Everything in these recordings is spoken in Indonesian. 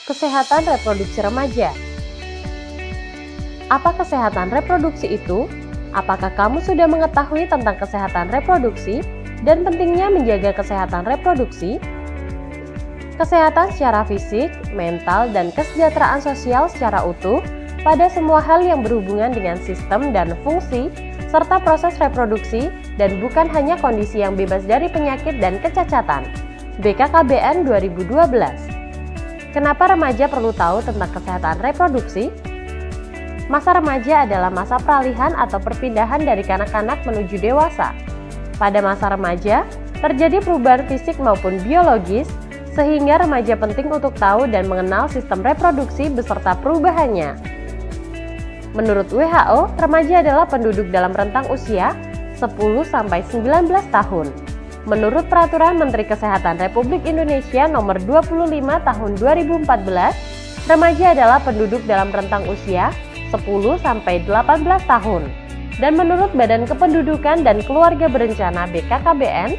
Kesehatan reproduksi remaja. Apa kesehatan reproduksi itu? Apakah kamu sudah mengetahui tentang kesehatan reproduksi dan pentingnya menjaga kesehatan reproduksi? Kesehatan secara fisik, mental, dan kesejahteraan sosial secara utuh pada semua hal yang berhubungan dengan sistem dan fungsi serta proses reproduksi dan bukan hanya kondisi yang bebas dari penyakit dan kecacatan. BKKBN 2012. Kenapa remaja perlu tahu tentang kesehatan reproduksi? Masa remaja adalah masa peralihan atau perpindahan dari kanak-kanak menuju dewasa. Pada masa remaja, terjadi perubahan fisik maupun biologis, sehingga remaja penting untuk tahu dan mengenal sistem reproduksi beserta perubahannya. Menurut WHO, remaja adalah penduduk dalam rentang usia 10-19 tahun. Menurut Peraturan Menteri Kesehatan Republik Indonesia Nomor 25 Tahun 2014, remaja adalah penduduk dalam rentang usia 10-18 tahun. Dan menurut Badan Kependudukan dan Keluarga Berencana BKKBN,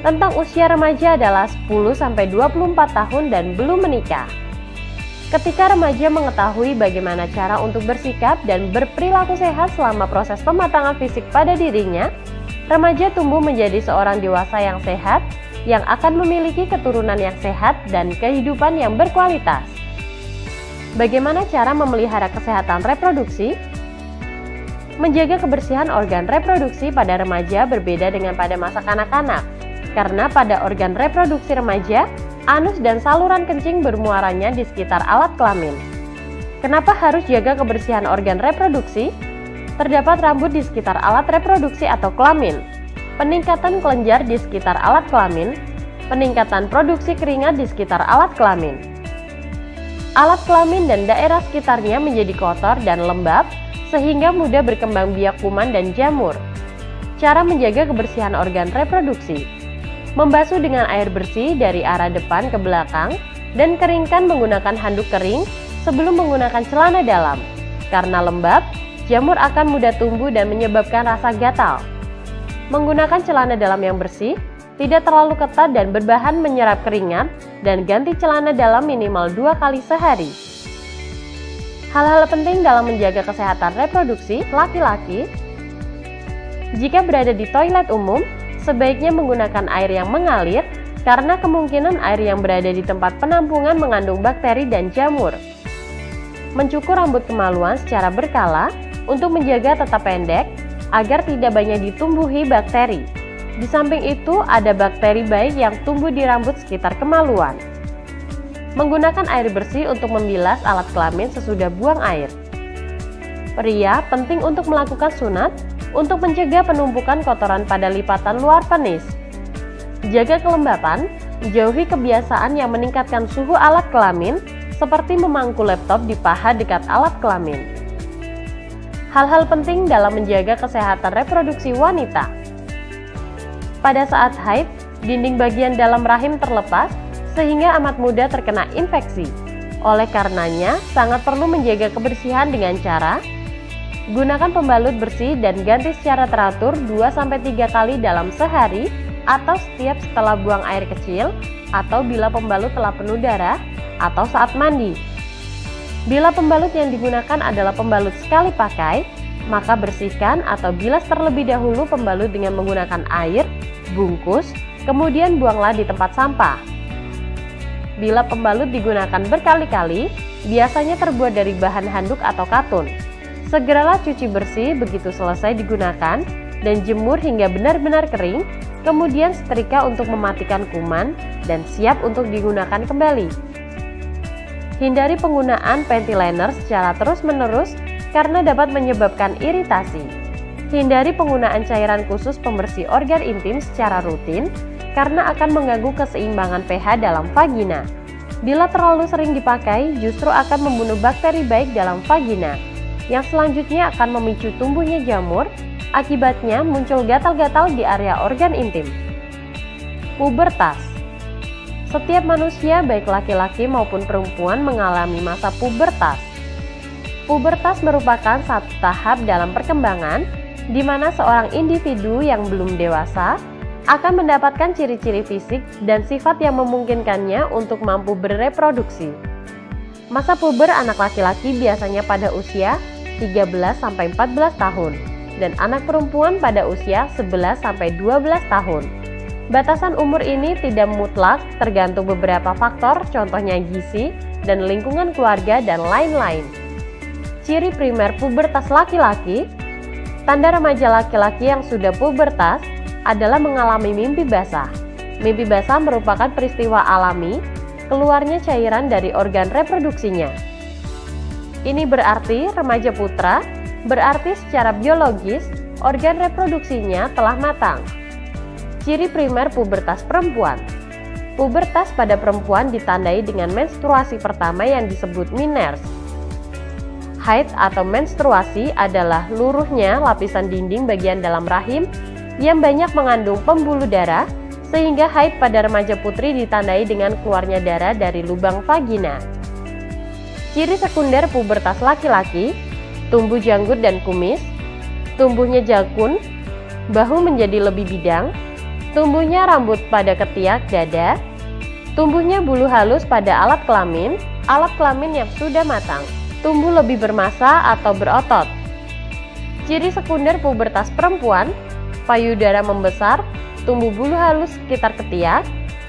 rentang usia remaja adalah 10-24 tahun dan belum menikah. Ketika remaja mengetahui bagaimana cara untuk bersikap dan berperilaku sehat selama proses pematangan fisik pada dirinya, remaja tumbuh menjadi seorang dewasa yang sehat, yang akan memiliki keturunan yang sehat dan kehidupan yang berkualitas. Bagaimana cara memelihara kesehatan reproduksi? Menjaga kebersihan organ reproduksi pada remaja berbeda dengan pada masa kanak-kanak, karena pada organ reproduksi remaja, anus dan saluran kencing bermuaranya di sekitar alat kelamin. Kenapa harus jaga kebersihan organ reproduksi? Terdapat rambut di sekitar alat reproduksi atau kelamin, peningkatan kelenjar di sekitar alat kelamin, peningkatan produksi keringat di sekitar alat kelamin. Alat kelamin dan daerah sekitarnya menjadi kotor dan lembab, sehingga mudah berkembang biak kuman dan jamur. Cara menjaga kebersihan organ reproduksi: membasuh dengan air bersih dari arah depan ke belakang, dan keringkan menggunakan handuk kering sebelum menggunakan celana dalam. Karena lembab, jamur akan mudah tumbuh dan menyebabkan rasa gatal. Menggunakan celana dalam yang bersih, tidak terlalu ketat dan berbahan menyerap keringat, dan ganti celana dalam minimal 2 kali sehari. Hal-hal penting dalam menjaga kesehatan reproduksi laki-laki: jika berada di toilet umum, sebaiknya menggunakan air yang mengalir, karena kemungkinan air yang berada di tempat penampungan mengandung bakteri dan jamur. Mencukur rambut kemaluan secara berkala, untuk menjaga tetap pendek, agar tidak banyak ditumbuhi bakteri. Di samping itu, ada bakteri baik yang tumbuh di rambut sekitar kemaluan. Menggunakan air bersih untuk membilas alat kelamin sesudah buang air. Pria penting untuk melakukan sunat untuk mencegah penumpukan kotoran pada lipatan luar penis. Jaga kelembapan, jauhi kebiasaan yang meningkatkan suhu alat kelamin, seperti memangku laptop di paha dekat alat kelamin. Hal-hal penting dalam menjaga kesehatan reproduksi wanita. Pada saat haid, dinding bagian dalam rahim terlepas sehingga amat mudah terkena infeksi. Oleh karenanya, sangat perlu menjaga kebersihan dengan cara gunakan pembalut bersih dan ganti secara teratur 2-3 kali dalam sehari, atau setiap setelah buang air kecil, atau bila pembalut telah penuh darah, atau saat mandi. Bila pembalut yang digunakan adalah pembalut sekali pakai, maka bersihkan atau bilas terlebih dahulu pembalut dengan menggunakan air, bungkus, kemudian buanglah di tempat sampah. Bila pembalut digunakan berkali-kali, biasanya terbuat dari bahan handuk atau katun. Segeralah cuci bersih begitu selesai digunakan dan jemur hingga benar-benar kering, kemudian setrika untuk mematikan kuman dan siap untuk digunakan kembali. Hindari penggunaan panty liner secara terus-menerus karena dapat menyebabkan iritasi. Hindari penggunaan cairan khusus pembersih organ intim secara rutin karena akan mengganggu keseimbangan pH dalam vagina. Bila terlalu sering dipakai, justru akan membunuh bakteri baik dalam vagina, yang selanjutnya akan memicu tumbuhnya jamur, akibatnya muncul gatal-gatal di area organ intim. Pubertas. Setiap manusia, baik laki-laki maupun perempuan, mengalami masa pubertas. Pubertas merupakan satu tahap dalam perkembangan di mana seorang individu yang belum dewasa akan mendapatkan ciri-ciri fisik dan sifat yang memungkinkannya untuk mampu bereproduksi. Masa puber anak laki-laki biasanya pada usia 13-14 tahun dan anak perempuan pada usia 11-12 tahun. Batasan umur ini tidak mutlak, tergantung beberapa faktor, contohnya gizi dan lingkungan keluarga dan lain-lain. Ciri primer pubertas laki-laki. Tanda remaja laki-laki yang sudah pubertas adalah mengalami mimpi basah. Mimpi basah merupakan peristiwa alami keluarnya cairan dari organ reproduksinya. Ini berarti remaja putra, berarti secara biologis organ reproduksinya telah matang. Ciri primer pubertas perempuan. Pubertas pada perempuan ditandai dengan menstruasi pertama yang disebut miners. Haid atau menstruasi adalah luruhnya lapisan dinding bagian dalam rahim yang banyak mengandung pembuluh darah, sehingga haid pada remaja putri ditandai dengan keluarnya darah dari lubang vagina. Ciri sekunder pubertas laki-laki, tumbuh janggut dan kumis, tumbuhnya jakun, bahu menjadi lebih bidang, tumbuhnya rambut pada ketiak dada, tumbuhnya bulu halus pada alat kelamin yang sudah matang, tumbuh lebih bermassa atau berotot. Ciri sekunder pubertas perempuan, payudara membesar, tumbuh bulu halus sekitar ketiak,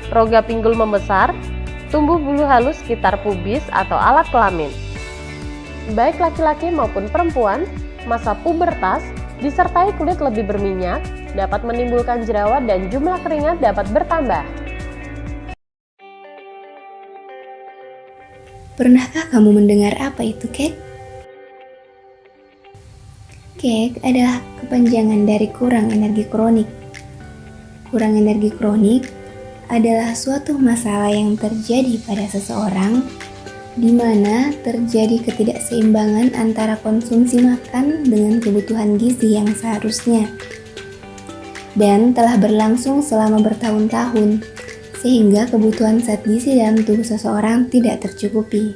rongga pinggul membesar, tumbuh bulu halus sekitar pubis atau alat kelamin. Baik laki-laki maupun perempuan, masa pubertas disertai kulit lebih berminyak, dapat menimbulkan jerawat dan jumlah keringat dapat bertambah. Pernahkah kamu mendengar apa itu kek? Kek adalah kepanjangan dari kurang energi kronik. Kurang energi kronik adalah suatu masalah yang terjadi pada seseorang di mana terjadi ketidakseimbangan antara konsumsi makan dengan kebutuhan gizi yang seharusnya dan telah berlangsung selama bertahun-tahun sehingga kebutuhan zat gizi dalam tubuh seseorang tidak tercukupi.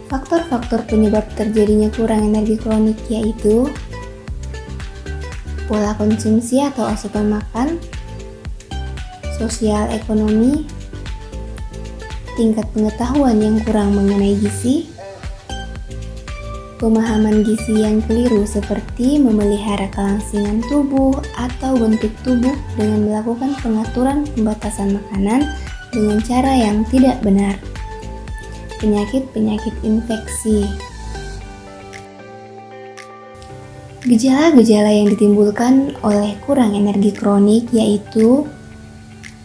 Faktor-faktor penyebab terjadinya kurang energi kronik yaitu pola konsumsi atau asupan makan, sosial ekonomi, tingkat pengetahuan yang kurang mengenai gizi, pemahaman gizi yang keliru seperti memelihara kelangsingan tubuh atau bentuk tubuh dengan melakukan pengaturan pembatasan makanan dengan cara yang tidak benar, penyakit-penyakit infeksi. Gejala-gejala yang ditimbulkan oleh kurang energi kronik yaitu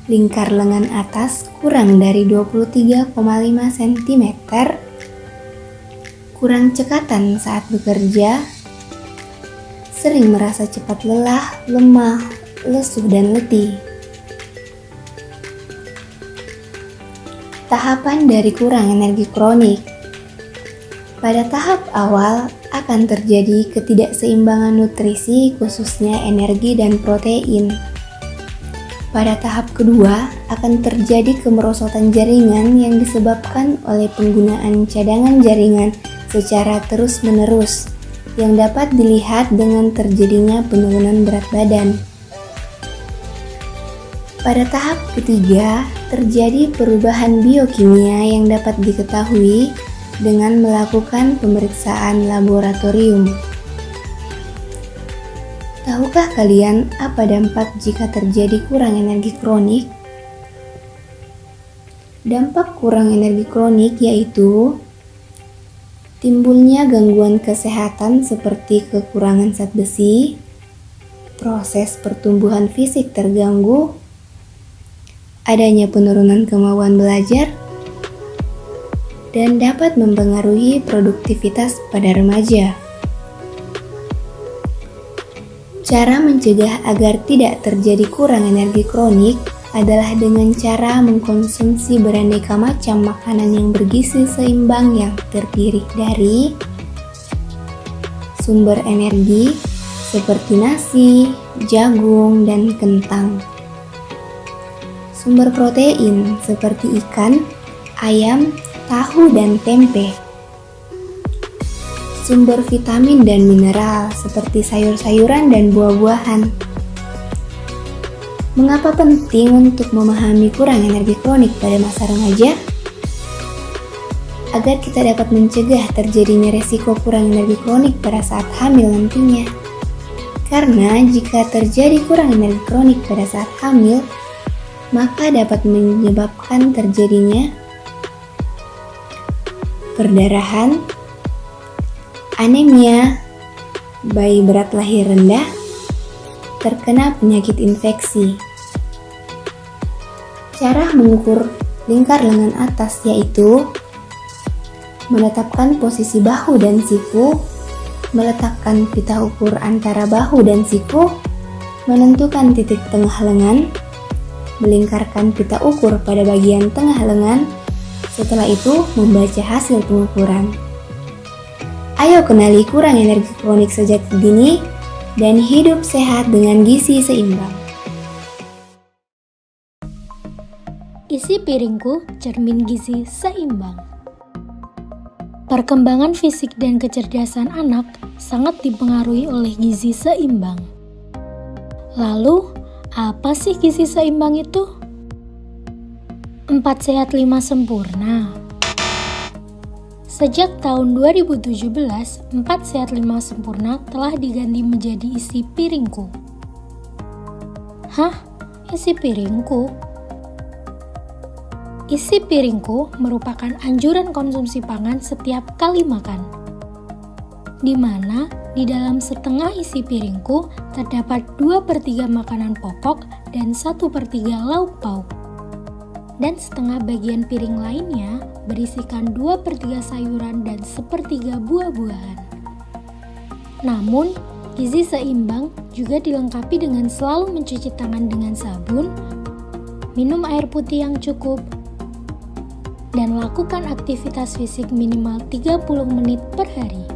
lingkar lengan atas kurang dari 23,5 cm, kurang cekatan saat bekerja, sering merasa cepat lelah, lemah, lesu, dan letih. Tahapan dari kurang energi kronik. Pada tahap awal akan terjadi ketidakseimbangan nutrisi khususnya energi dan protein. Pada tahap kedua akan terjadi kemerosotan jaringan yang disebabkan oleh penggunaan cadangan jaringan secara terus-menerus yang dapat dilihat dengan terjadinya penurunan berat badan. Pada tahap ketiga terjadi perubahan biokimia yang dapat diketahui dengan melakukan pemeriksaan laboratorium. Tahukah kalian apa dampak jika terjadi kurang energi kronik? Dampak kurang energi kronik yaitu timbulnya gangguan kesehatan seperti kekurangan zat besi, proses pertumbuhan fisik terganggu, adanya penurunan kemauan belajar, dan dapat mempengaruhi produktivitas pada remaja. Cara mencegah agar tidak terjadi kurang energi kronik adalah dengan cara mengkonsumsi beraneka macam makanan yang bergizi seimbang yang terdiri dari sumber energi seperti nasi, jagung, dan kentang. Sumber protein seperti ikan, ayam, tahu, dan tempe. Sumber vitamin dan mineral seperti sayur-sayuran dan buah-buahan. Mengapa penting untuk memahami kurang energi kronik pada masa remaja? agar kita dapat mencegah terjadinya resiko kurang energi kronik pada saat hamil nantinya. Karena jika terjadi kurang energi kronik pada saat hamil, maka dapat menyebabkan terjadinya perdarahan, anemia, bayi berat lahir rendah, terkena penyakit infeksi. Cara mengukur lingkar lengan atas yaitu menetapkan posisi bahu dan siku, meletakkan pita ukur antara bahu dan siku, menentukan titik tengah lengan, melingkarkan pita ukur pada bagian tengah lengan, setelah itu membaca hasil pengukuran. Ayo kenali kurang energi kronik sejak dini dan hidup sehat dengan gizi seimbang. Isi piringku, cermin gizi seimbang. Perkembangan fisik dan kecerdasan anak sangat dipengaruhi oleh gizi seimbang. Lalu, apa sih gizi seimbang itu? 4 sehat 5 sempurna. Sejak tahun 2017, 4 sehat 5 sempurna telah diganti menjadi isi piringku. Hah? Isi piringku? Isi piringku merupakan anjuran konsumsi pangan setiap kali makan, di mana di dalam setengah isi piringku terdapat 2/3 makanan pokok dan 1/3 lauk pauk. Dan setengah bagian piring lainnya berisikan 2/3 sayuran dan 1/3 buah-buahan. Namun, gizi seimbang juga dilengkapi dengan selalu mencuci tangan dengan sabun, minum air putih yang cukup, dan lakukan aktivitas fisik minimal 30 menit per hari.